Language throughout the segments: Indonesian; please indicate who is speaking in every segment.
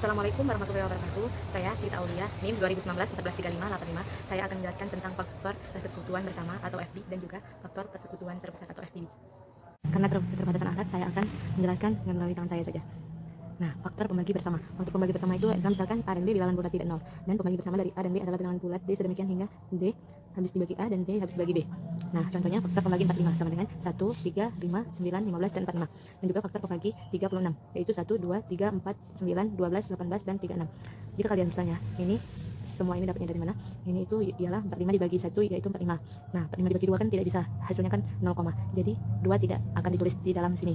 Speaker 1: Assalamualaikum warahmatullahi wabarakatuh. Saya Tita Aulia, NIM 2019-143585. Saya akan menjelaskan tentang faktor persekutuan bersama atau FB dan juga faktor persekutuan terbesar atau FPB. Karena keterbatasan alat, saya akan menjelaskan dengan melalui tangan saya saja. Nah, faktor pembagi bersama. Faktor pembagi bersama itu adalah misalkan A dan B bilangan bulat tidak nol, dan pembagi bersama dari A dan B adalah bilangan bulat D sedemikian hingga D habis dibagi A dan D habis dibagi B. Nah, contohnya faktor pembagi 45 sama dengan 1, 3, 5, 9, 15, dan 45. Dan juga faktor pembagi 36, yaitu 1, 2, 3, 4, 9, 12, 18, dan 36. Jika kalian bertanya, ini semua ini dapatnya dari mana? Ini itu ialah 45 dibagi 1 yaitu 45. Nah, 45 dibagi 2 kan tidak bisa, hasilnya kan 0, jadi 2 tidak akan ditulis di dalam sini.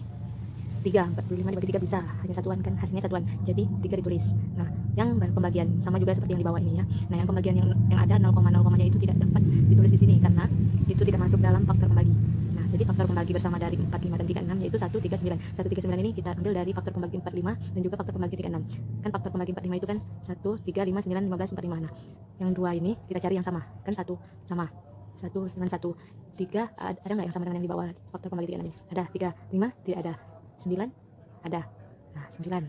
Speaker 1: 45 dibagi 3 bisa, hanya satuan kan, hasilnya satuan, jadi 3 ditulis. Nah, yang pembagian sama juga seperti yang di bawah ini ya. Nah, yang pembagian yang ada 0, nya itu tidak dapat ditulis di sini karena itu tidak masuk dalam faktor pembagi. Nah, jadi faktor pembagi bersama dari 45 dan 36 yaitu 139. 139 ini kita ambil dari faktor pembagi 45 dan juga faktor pembagi 36. Kan faktor pembagi 45 itu kan 1, 3, 5, 9, 15, 45. Nah, yang dua ini kita cari yang sama. Kan 1 sama. 1 dengan 1. 3 ada nggak yang sama dengan yang di bawah faktor pembagi 36 ini? Ada. 3, 5 tidak ada. 9 ada. Nah, 9.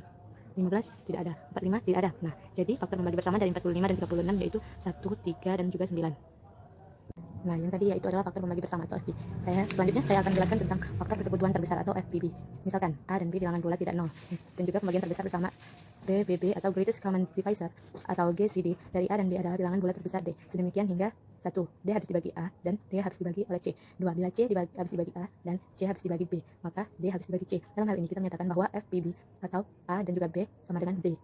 Speaker 1: 15 tidak ada. 45 tidak ada. Nah, jadi faktor pembagi bersama dari 45 dan 36 yaitu 1, 3, dan juga 9. Nah, yang tadi yaitu adalah faktor pembagi bersama atau FB. Selanjutnya saya akan jelaskan tentang faktor persekutuan terbesar atau FPB. Misalkan A dan B bilangan bulat tidak nol, dan juga pembagian terbesar bersama BBB atau Greatest Common Divisor atau GCD dari A dan B adalah bilangan bulat terbesar D. Sedemikian hingga 1. D habis dibagi A dan D habis dibagi oleh C. 2. Bila C habis dibagi A dan C habis dibagi B, maka D habis dibagi C. Dalam hal ini kita menyatakan bahwa FPB atau A dan juga B sama dengan D.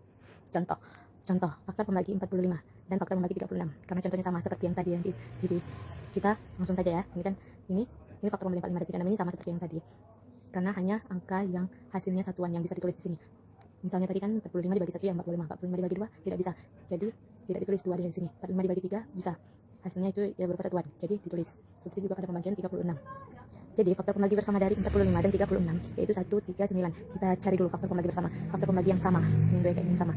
Speaker 1: Contoh faktor pembagi 45 dan faktor pembagi 36. Karena contohnya sama seperti yang tadi yang di kita langsung saja ya. Ini faktor pembagi 45 dan 36 ini sama seperti yang tadi. Karena hanya angka yang hasilnya satuan yang bisa ditulis di sini. Misalnya tadi kan 45 dibagi 1 ya 45. 45 dibagi 2 tidak bisa. Jadi tidak ditulis 2 di sini. 45 dibagi 3 bisa. Hasilnya itu ya berupa satuan. Jadi ditulis. Seperti juga pada pembagian 36. Jadi faktor pembagi bersama dari 45 dan 36 yaitu 1, 3, 9. Kita cari dulu faktor pembagi bersama. Faktor pembagi yang sama. Yang bracket yang sama.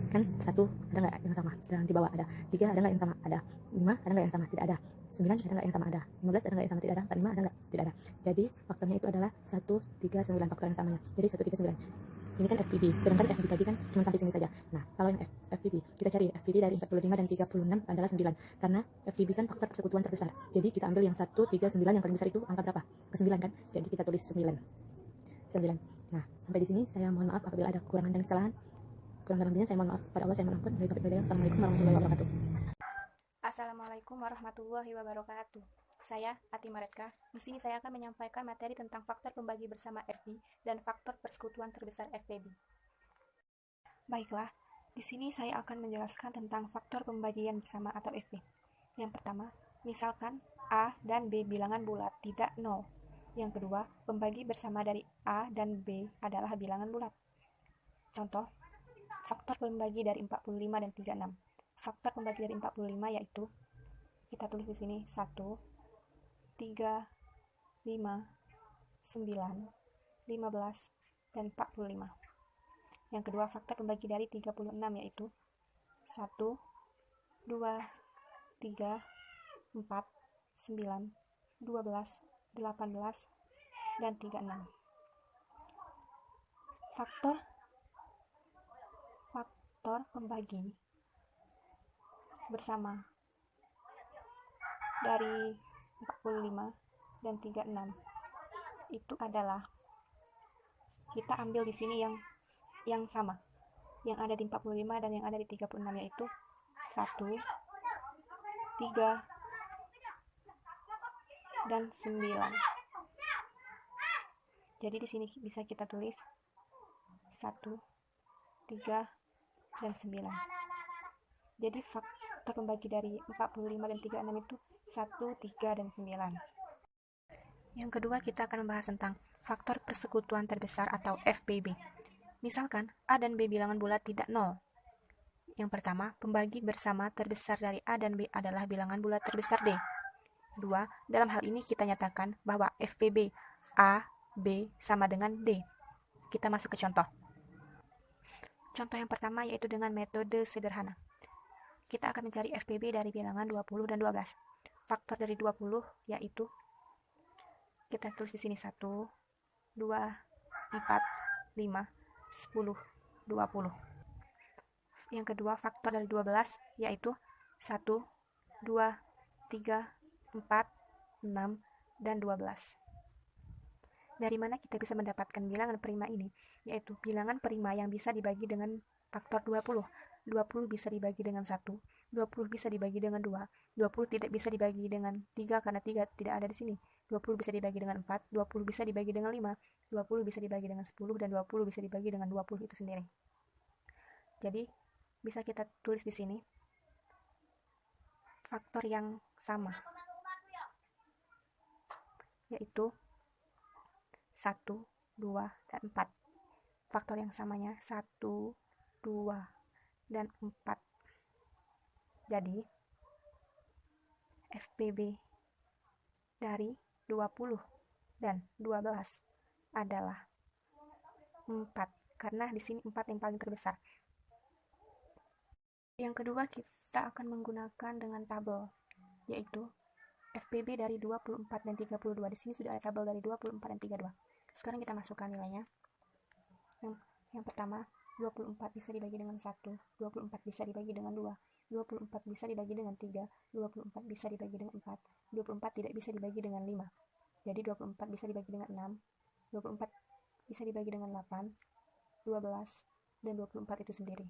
Speaker 1: Kan 1 ada nggak yang sama? Sedang di bawah ada. 3 ada nggak yang sama? Ada. 5 ada nggak yang sama? Tidak ada. 9 ada nggak yang sama? Ada. 15 ada nggak yang sama? Tidak ada. 45 ada nggak? Tidak ada. Jadi faktornya itu adalah 1, 3, 9 faktor yang samanya. Jadi 1, 3, 9. Ini kan FPB, sedangkan FPB tadi kan cuma sampai sini saja. Nah, kalau yang FPB, kita cari FPB dari 45 dan 36 adalah 9. Karena FPB kan faktor persekutuan terbesar. Jadi kita ambil yang 1, 3, 9 yang paling besar itu angka berapa? Ke 9 kan? Jadi kita tulis 9. 9. Nah, sampai di sini saya mohon maaf apabila ada kekurangan dan kesalahan. Kurang dan lebihnya saya mohon maaf pada Allah, saya mohon ampun. Assalamualaikum warahmatullahi wabarakatuh.
Speaker 2: Assalamualaikum warahmatullahi wabarakatuh. Saya Ati Maretka. Di sini saya akan menyampaikan materi tentang faktor pembagi bersama FB dan faktor persekutuan terbesar FPB. Baiklah, di sini saya akan menjelaskan tentang faktor pembagian bersama atau FB. Yang pertama, misalkan A dan B bilangan bulat tidak 0. Yang kedua, pembagi bersama dari A dan B adalah bilangan bulat. Contoh, faktor pembagi dari 45 dan 36. Faktor pembagi dari 45 yaitu kita tulis di sini 1, 3, 5, 9, 15, dan 45. Yang kedua, faktor pembagi dari 36 yaitu 1, 2, 3, 4, 9, 12, 18, dan 36. Faktor pembagi bersama dari 45 dan 36 itu adalah, kita ambil di sini yang sama, yang ada di 45 dan yang ada di 36 yaitu 1, 3, dan 9. Jadi di sini bisa kita tulis 1, 3, dan 9. Jadi faktor pembagi dari 45 dan 36 itu 1, 3, dan 9. Yang kedua, kita akan membahas tentang faktor persekutuan terbesar atau FPB. Misalkan A dan B bilangan bulat tidak 0. Yang pertama, pembagi bersama terbesar dari A dan B adalah bilangan bulat terbesar D. 2. Dalam hal ini kita nyatakan bahwa FPB A, B sama dengan D. Kita masuk ke contoh. Contoh yang pertama yaitu dengan metode sederhana. Kita akan mencari FPB dari bilangan 20 dan 12. Faktor dari 20 yaitu kita tulis di sini 1, 2, 4, 5, 10, 20. Yang kedua, faktor dari 12 yaitu 1, 2, 3, 4, 6, dan 12. Dari mana kita bisa mendapatkan bilangan prima ini? Yaitu bilangan prima yang bisa dibagi dengan faktor 20. 20 bisa dibagi dengan 1, 20 bisa dibagi dengan 2, 20 tidak bisa dibagi dengan 3 karena 3 tidak ada di sini. 20 bisa dibagi dengan 4, 20 bisa dibagi dengan 5, 20 bisa dibagi dengan 10, dan 20 bisa dibagi dengan 20 itu sendiri. Jadi, bisa kita tulis di sini faktor yang sama, yaitu 1, 2, dan 4. Faktor yang samanya 1, 2, dan 4. Jadi, FPB dari 20 dan 12 adalah 4, karena di sini 4 yang paling terbesar. Yang kedua, kita akan menggunakan dengan tabel, yaitu FPB dari 24 dan 32. Di sini sudah ada tabel dari 24 dan 32. Sekarang kita masukkan nilainya. Yang pertama, 24 bisa dibagi dengan 1, 24 bisa dibagi dengan 2, 24 bisa dibagi dengan 3, 24 bisa dibagi dengan 4, 24 tidak bisa dibagi dengan 5. Jadi 24 bisa dibagi dengan 6, 24 bisa dibagi dengan 8, 12, dan 24 itu sendiri.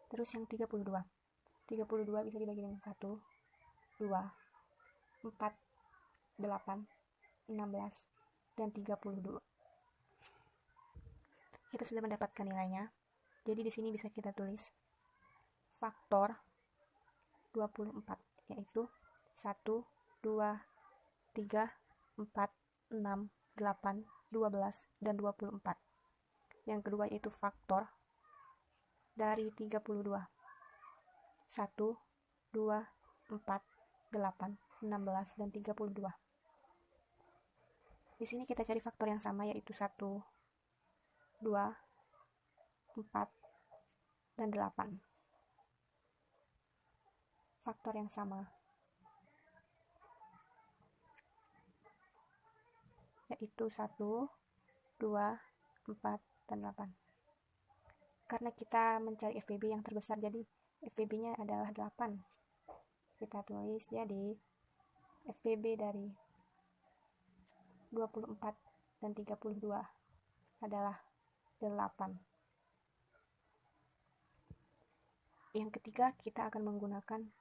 Speaker 2: Terus yang 32. 32 bisa dibagi dengan 1, 2, 4, 8, 16, dan 32. Kita sudah mendapatkan nilainya. Jadi di sini bisa kita tulis faktor 24, yaitu 1, 2, 3, 4, 6, 8, 12, dan 24. Yang kedua yaitu faktor dari 32. 1, 2, 4, 8, 16, dan 32. Di sini kita cari faktor yang sama, yaitu 1, 2, 4, dan 8. Faktor yang sama, yaitu 1, 2, 4, dan 8. Karena kita mencari FPB yang terbesar, jadi FPB-nya adalah 8. Kita tulis, jadi FPB dari 24 dan 32 adalah 8. Yang ketiga, kita akan menggunakan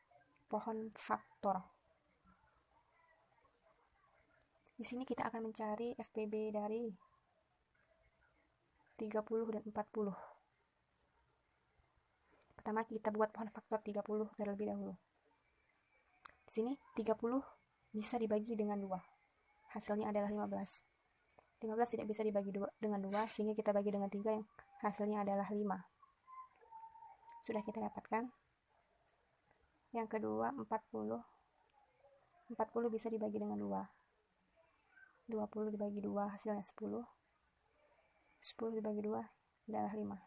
Speaker 2: pohon faktor. Di sini kita akan mencari FPB dari 30 dan 40. Pertama kita buat pohon faktor 30 terlebih dahulu. Di sini 30 bisa dibagi dengan 2. Hasilnya adalah 15. 15 tidak bisa dibagi dengan 2, sehingga kita bagi dengan 3 yang hasilnya adalah 5. Sudah kita dapatkan. Yang kedua 40. 40 bisa dibagi dengan 2. 20 dibagi 2 hasilnya 10. 10 dibagi 2 adalah 5.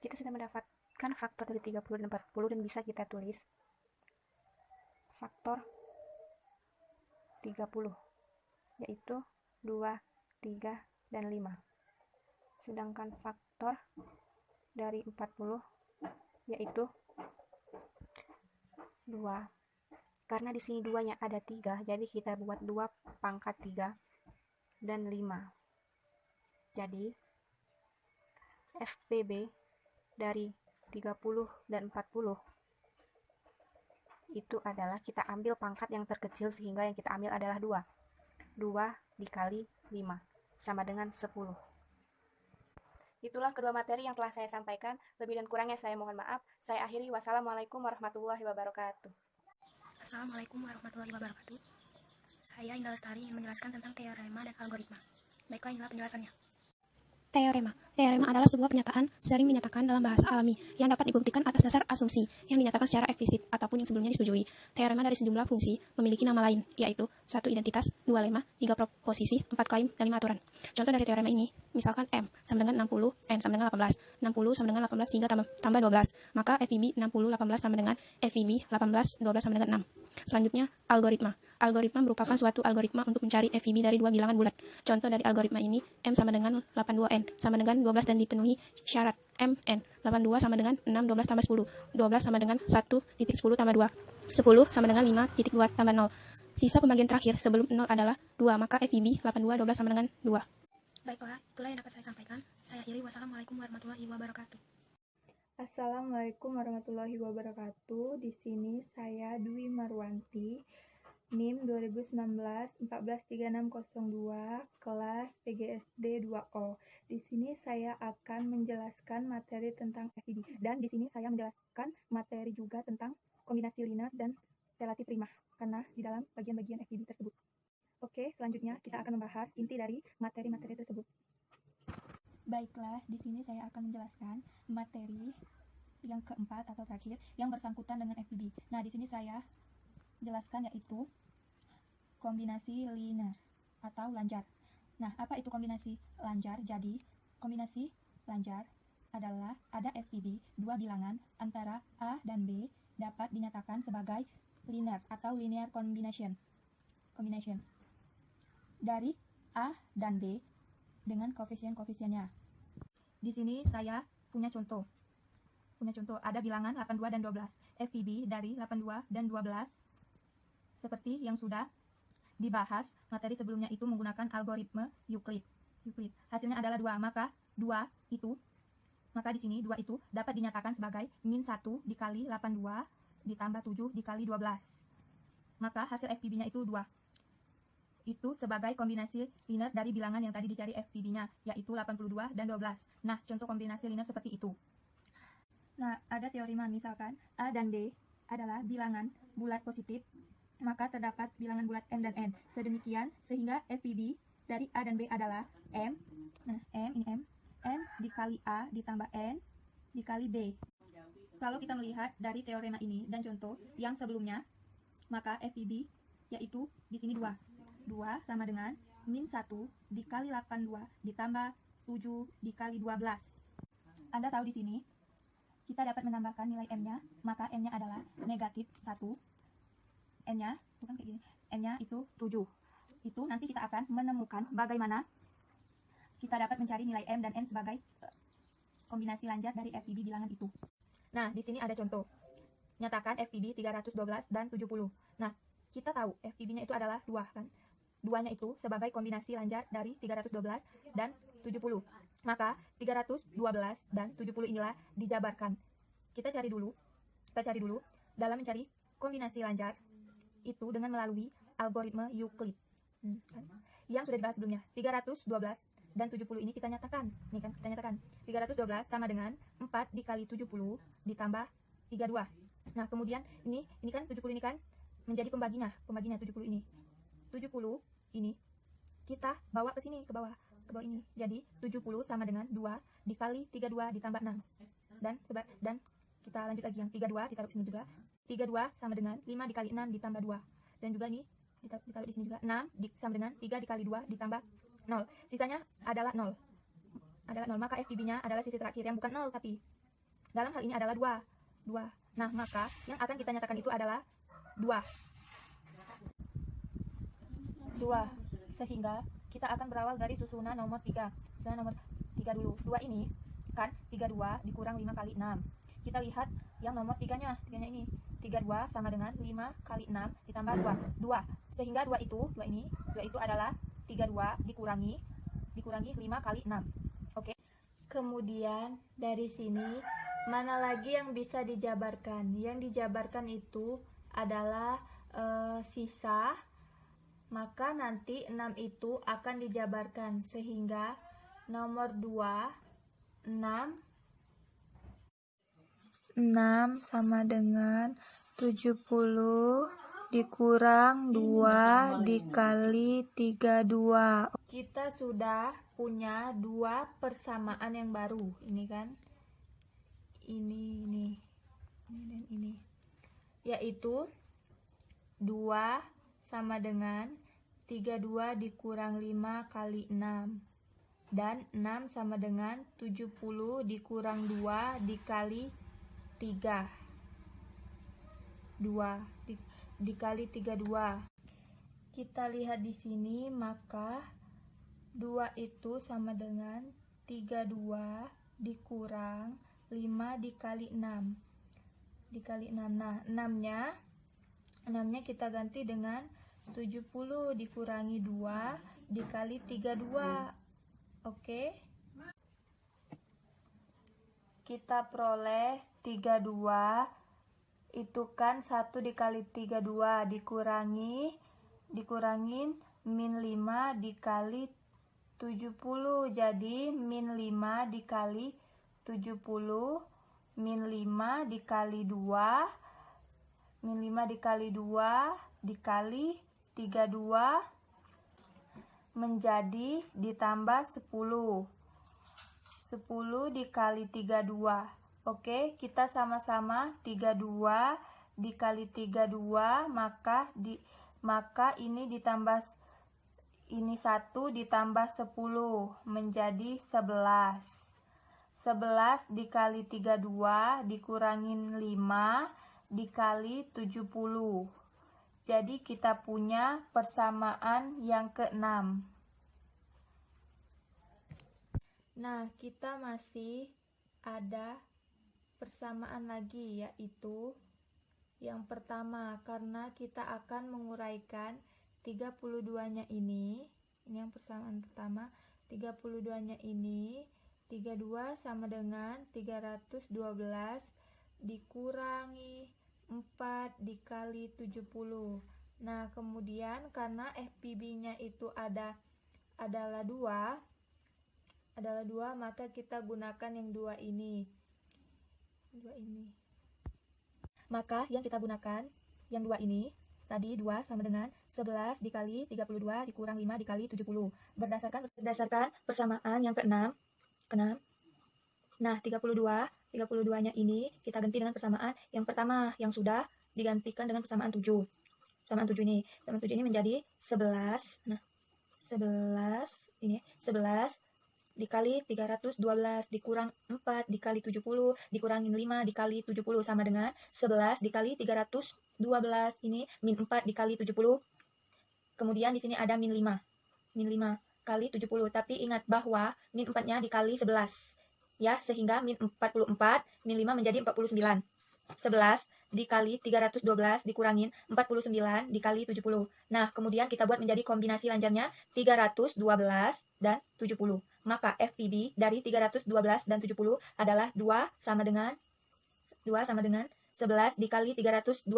Speaker 2: Kita sudah mendapatkan faktor dari 30 dan 40, dan bisa kita tulis faktor 30, yaitu 2, 3, dan 5. Sedangkan faktor dari 40 yaitu 2. Karena di sini 2-nya ada 3, jadi kita buat 2 pangkat 3 dan 5. Jadi FPB dari 30 dan 40 itu adalah, kita ambil pangkat yang terkecil sehingga yang kita ambil adalah 2. 2 dikali 5 sama dengan 10. Itulah kedua materi yang telah saya sampaikan. Lebih dan kurangnya saya mohon maaf. Saya akhiri. Wassalamualaikum warahmatullahi wabarakatuh.
Speaker 3: Assalamualaikum warahmatullahi wabarakatuh. Saya Indah Lestari ingin menjelaskan tentang teorema dan algoritma. Baiklah, inilah penjelasannya. Teorema. Teorema adalah sebuah pernyataan sering dinyatakan dalam bahasa alami yang dapat dibuktikan atas dasar asumsi yang dinyatakan secara eksplisit ataupun yang sebelumnya disetujui. Teorema dari sejumlah fungsi memiliki nama lain, yaitu 1 identitas, 2 lemma, 3 proposisi, 4 klaim, dan 5 aturan. Contoh dari teorema ini, misalkan M sama dengan 60, N sama dengan 18, 60 sama dengan 18, 3 tambah 12, maka FIB 60, 18 sama dengan FIB 18, 12 sama dengan 6. Selanjutnya, algoritma. Algoritma merupakan suatu algoritma untuk mencari FIB dari dua bilangan bulat. Contoh dari algoritma ini, M sama dengan 82N, sama dengan 12 dan dipenuhi syarat MN. 82 sama dengan 6, 12 tambah 10. 12 sama dengan 1.10 tambah 2. 10 sama dengan 5.2 tambah 0. Sisa pembagian terakhir sebelum 0 adalah 2, maka FIB 82, 12 sama dengan 2. Baiklah, itulah yang dapat saya sampaikan. Saya akhiri. Wassalamualaikum warahmatullahi wabarakatuh.
Speaker 4: Assalamualaikum warahmatullahi wabarakatuh. Di sini saya Dwi Marwanti, NIM 2019-143602, kelas PGSD 2O. Di sini saya akan menjelaskan materi tentang FIB, dan di sini saya menjelaskan materi juga tentang kombinasi linear dan relatif prima, karena di dalam bagian-bagian FIB tersebut. Oke, selanjutnya kita akan membahas inti dari materi-materi tersebut. Baiklah, di sini saya akan menjelaskan materi yang keempat atau terakhir yang bersangkutan dengan FIB. Nah, di sini saya jelaskan yaitu kombinasi linear atau lanjar. Nah, apa itu kombinasi lanjar? Jadi, kombinasi lanjar adalah ada FIB dua bilangan antara A dan B dapat dinyatakan sebagai linear atau linear combination dari A dan B dengan koefisien-koefisiennya. Di sini saya punya contoh. Ada bilangan 82 dan 12. FIB dari 82 dan 12 seperti yang sudah dibahas materi sebelumnya itu menggunakan algoritma Euclid. Hasilnya adalah 2, maka di sini 2 itu dapat dinyatakan sebagai min 1 dikali 82 ditambah 7 dikali 12. Maka hasil FIB-nya itu 2. Itu sebagai kombinasi linear dari bilangan yang tadi dicari FIB-nya, yaitu 82 dan 12. Nah, contoh kombinasi linear seperti itu. Nah, ada teorema misalkan A dan B adalah bilangan bulat positif, maka terdapat bilangan bulat M dan N. Sedemikian sehingga FIB dari A dan B adalah M. Nah, M dikali A ditambah N dikali B. Kalau kita melihat dari teorema ini dan contoh yang sebelumnya, maka FIB yaitu di sini 2 sama dengan min 1 dikali 82 ditambah 7 dikali 12. Anda tahu di sini kita dapat menambahkan nilai M-nya, maka M-nya adalah negatif 1. N-nya bukan kayak gini. N-nya itu 7. Itu nanti kita akan menemukan bagaimana kita dapat mencari nilai M dan N sebagai kombinasi lanjar dari FIB bilangan itu. Nah, di sini ada contoh. Nyatakan FIB 312 dan 70. Nah, kita tahu FIB-nya itu adalah 2 kan? 2-nya itu sebagai kombinasi lanjar dari 312 dan 70. Maka 312 dan 70 inilah dijabarkan. Kita cari dulu dalam mencari kombinasi lanjar itu dengan melalui algoritma Euclid. Yang sudah dibahas sebelumnya. 312 dan 70 ini kita nyatakan. Nih kan, kita nyatakan 312 sama dengan 4 dikali 70 ditambah 32. Nah, kemudian ini kan 70 ini kan menjadi pembaginya 70 ini. 70 ini kita bawa ke sini, ke bawah ini. Jadi 70 sama dengan 2 dikali 32 ditambah 6. Dan kita lanjut lagi yang 32 ditaruh sini juga. 32 sama dengan 5 dikali 6 ditambah 2. Dan juga ini ditaruh di sini juga. 6 sama dengan 3 dikali 2 ditambah 0. Sisanya adalah 0. Maka FIB-nya adalah sisi terakhir yang bukan 0 tapi dalam hal ini adalah 2. Nah, maka yang akan kita nyatakan itu adalah 2. Sehingga kita akan berawal dari susunan nomor 3. Susunan nomor 3 dulu. 2 ini kan 32 dikurang 5 kali 6. Kita lihat yang nomor 3-nya ini. 32 sama dengan 5 kali 6 ditambah 2. Sehingga 2 itu adalah 32 dikurangi 5 kali 6. Oke. Kemudian dari sini mana lagi yang bisa dijabarkan? Yang dijabarkan itu adalah sisa. Maka nanti 6 itu akan dijabarkan sehingga nomor 2 6 sama dengan 70 dikurang 2 dikali 32. Kita sudah punya 2 persamaan yang baru. Ini kan. Ini dan ini. Yaitu 2 sama dengan 32 dikurang 5 kali 6. Dan 6 sama dengan 70 dikurang 2 dikali 3. 2 dikali 32.
Speaker 5: kita lihat di sini, maka 2 itu sama dengan 32 dikurang 5 dikali 6. Dikali 6. Nah, 6-nya kita ganti dengan 70 dikurangi 2 dikali 32. Oke? Kita peroleh 32 itu kan 1 dikali 32 dikurangin min 5 dikali 70. Jadi min 5 dikali 70 min 5 dikali 2 min 5 dikali 2 dikali 32 menjadi ditambah 10 dikali 32. Oke, kita sama-sama 32 dikali 32, maka ini ditambah ini 1 ditambah 10 menjadi 11. 11 dikali 32 dikurangin 5 dikali 70. Jadi kita punya persamaan yang ke-6. Nah, kita masih ada persamaan lagi, yaitu yang pertama, karena kita akan menguraikan 32-nya ini yang persamaan pertama, 32-nya ini, 32 sama dengan 312 dikurangi 4 dikali 70. Nah, kemudian karena FPB-nya itu adalah 2, maka kita gunakan yang 2 ini. Maka yang kita gunakan yang 2 ini, tadi 2 sama dengan 11 dikali 32 dikurang 5 dikali 70. Berdasarkan persamaan yang ke-6. Nah, 32-nya ini kita ganti dengan persamaan yang pertama yang sudah digantikan dengan persamaan 7. Persamaan 7 ini menjadi 11. Nah, 11 dikali 312 dikurang 4 dikali 70 dikurangin 5 dikali 70 sama dengan 11 dikali 312 ini min 4 dikali 70. Kemudian di sini ada min 5 kali 70, tapi ingat bahwa min 4-nya dikali 11 ya, sehingga min 44 min 5 menjadi 49. 11 dikali 312 dikurangin 49 dikali 70. Nah, kemudian kita buat menjadi kombinasi lanjarnya 312 dan 70. Maka FPB dari 312 dan 70 adalah 2 sama dengan 11 dikali 312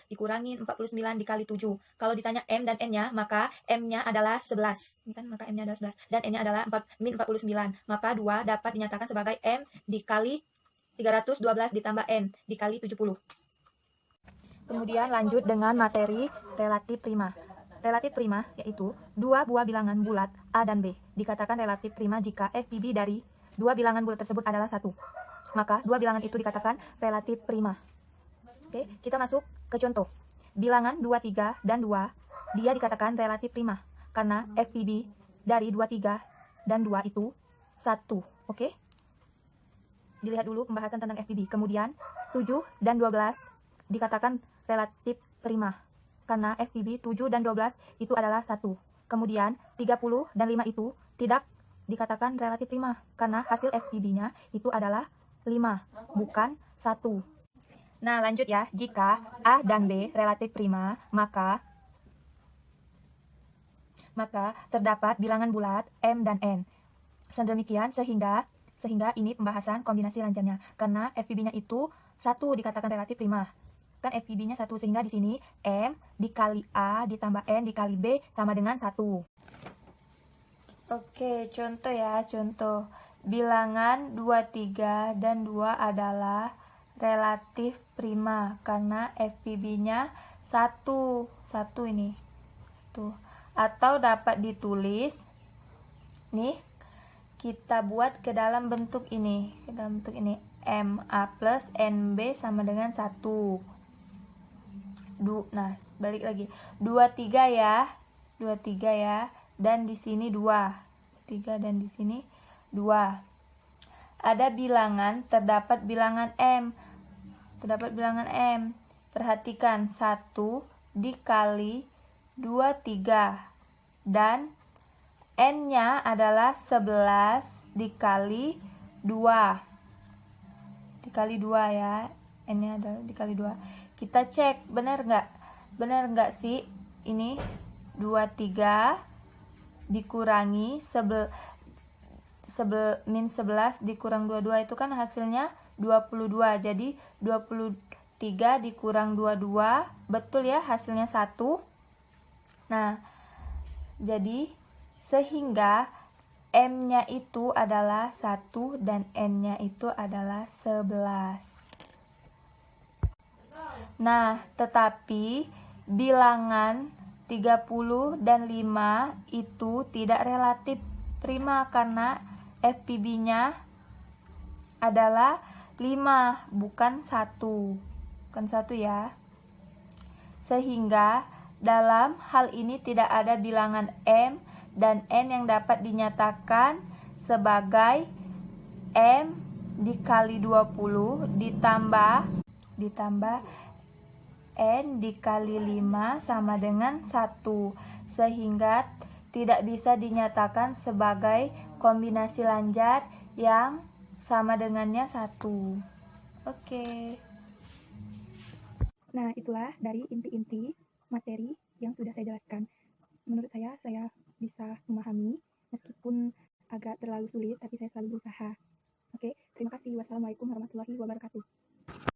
Speaker 5: dikurangin 49 dikali 7. Kalau ditanya M dan N-nya, maka M-nya adalah 11. Ini kan, maka M-nya adalah 11 dan N-nya adalah min 49. Maka 2 dapat dinyatakan sebagai M dikali 312 ditambah N dikali 70. Kemudian lanjut dengan materi relatif prima. Relatif prima yaitu dua buah bilangan bulat A dan B. Dikatakan relatif prima jika FPB dari dua bilangan bulat tersebut adalah 1. Maka dua bilangan itu dikatakan relatif prima. Oke, kita masuk ke contoh. Bilangan 23 dan 2, dia dikatakan relatif prima karena FPB dari 23 dan 2 itu 1. Oke? Dilihat dulu pembahasan tentang FPB. Kemudian 7 dan 12 dikatakan relatif prima karena FPB 7 dan 12 itu adalah 1. Kemudian 30 dan 5 itu tidak dikatakan relatif prima karena hasil FPB-nya itu adalah 5, bukan 1. Nah, lanjut ya. Jika A dan B relatif prima, maka terdapat bilangan bulat M dan N. Sedemikian sehingga ini pembahasan kombinasi lancarnya. Karena FPB-nya itu 1 dikatakan relatif prima. Kan FPB-nya 1, sehingga di sini M dikali A ditambah N dikali B sama dengan 1. Oke, contoh ya, contoh. Bilangan 23 dan 2 adalah relatif prima karena FPB-nya 1 ini. Tuh. Atau dapat ditulis nih, kita buat ke dalam bentuk ini. MA plus NB sama dengan 1. Nah, balik lagi. 23 ya. Dan di sini 2. 3 dan di sini 2. Ada bilangan, terdapat bilangan M. Perhatikan 1 dikali 23 dan N-nya adalah 11 dikali 2 ya, N-nya adalah dikali 2. Kita cek benar nggak sih ini 23 dikurangi min 11 dikurang 22 itu kan hasilnya 22. Jadi 23 dikurang 22, betul ya, hasilnya 1. Nah, jadi sehingga M-nya itu adalah 1 dan N-nya itu adalah 11. Nah, tetapi bilangan 30 dan 5 itu tidak relatif prima karena FPB-nya adalah 5, bukan 1. Bukan 1 ya. Sehingga dalam hal ini tidak ada bilangan M dan N yang dapat dinyatakan sebagai M dikali 20 ditambah N dikali 5 sama dengan 1, sehingga tidak bisa dinyatakan sebagai kombinasi lanjar yang sama dengannya 1. Oke.
Speaker 2: Nah, itulah dari inti-inti materi yang sudah saya jelaskan. Menurut saya bisa memahami, meskipun agak terlalu sulit, tapi saya selalu berusaha. Oke, terima kasih. Wassalamualaikum warahmatullahi wabarakatuh.